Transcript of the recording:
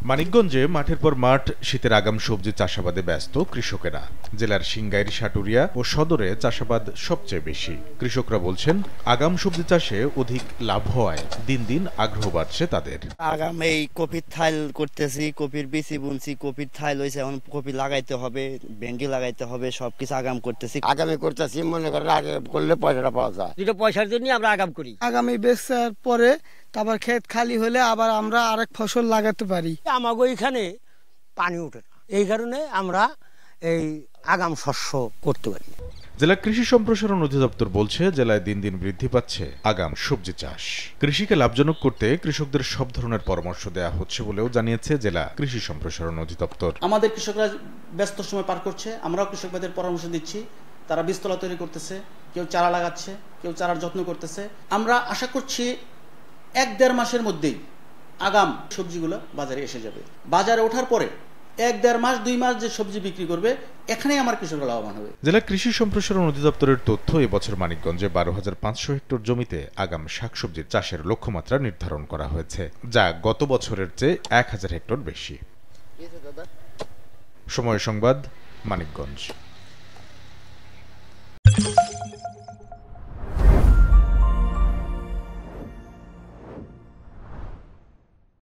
মানিকগঞ্জে মাঠের পর মাঠ শীতের আগাম সবজি চাষাবাদে ব্যস্ত কৃষকেরা। জেলার সিংগাইর, সাটুরিয়া ও সদরে চাষাবাদ সবচেয়ে বেশি। কৃষকরা বলছেন, আগাম সবজি চাষে অধিক লাভ হওয়ায় দিন দিন আগ্রহ বাড়ছে তাদের। আগাম এই কপির থাইল করতেছি, কপির বিচি বুনছি, কপির থাইল হয়েছে, এখন কপি লাগাইতে হবে, ভেন্ডি লাগাইতে হবে, সবকিছু আগাম করতেছি। আগামী করতেছি, মনে করেন আগে করলে পয়সাটা পাওয়া যায়। দুটো পয়সার জন্য আমরা আগাম করি। আগামী বেচার পরে তারপর ক্ষেত খালি হলে আবার আমরা আরেক ফসল লাগাতে পারি। আমাগো এখানে পানি ওঠে না, এই কারণে আমরা এই আগাম শস্য করতে পারি। জেলা কৃষি সম্প্রসারণ অধিদপ্তর বলছে, জেলায় দিন দিন বৃদ্ধি পাচ্ছে আগাম সবজি চাষ। কৃষিকে লাভজনক করতে কৃষকদের সব ধরনের পরামর্শ দেওয়া হচ্ছে বলেও জানিয়েছে জেলা কৃষি সম্প্রসারণ অধিদপ্তর। আমাদের কৃষকরা ব্যস্ত সময় পার করছে, আমরাও কৃষকদের পরামর্শ দিচ্ছি। তারা বীজতলা তৈরি করতেছে, কেউ চারা লাগাচ্ছে, কেউ চারার যত্ন করতেছে। আমরা আশা করছি 1-1.5 মাসের মধ্যেই আগাম সবজিগুলো বাজারে এসে যাবে। বাজারে ওঠার পরে 1-1.5 মাস 2 মাস যে সবজি বিক্রি করবে, এখানেই আমার কৃষকরা লাভবান হবে। জেলা কৃষি সম্প্রসারণ অধিদপ্তরের তথ্য, এবছর মানিকগঞ্জে 12,500 হেক্টর জমিতে আগাম শাকসবজির চাষের লক্ষ্যমাত্রা নির্ধারণ করা হয়েছে, যা গত বছরের চেয়ে 1000 হেক্টর বেশি। সময় সংবাদ, মানিকগঞ্জ।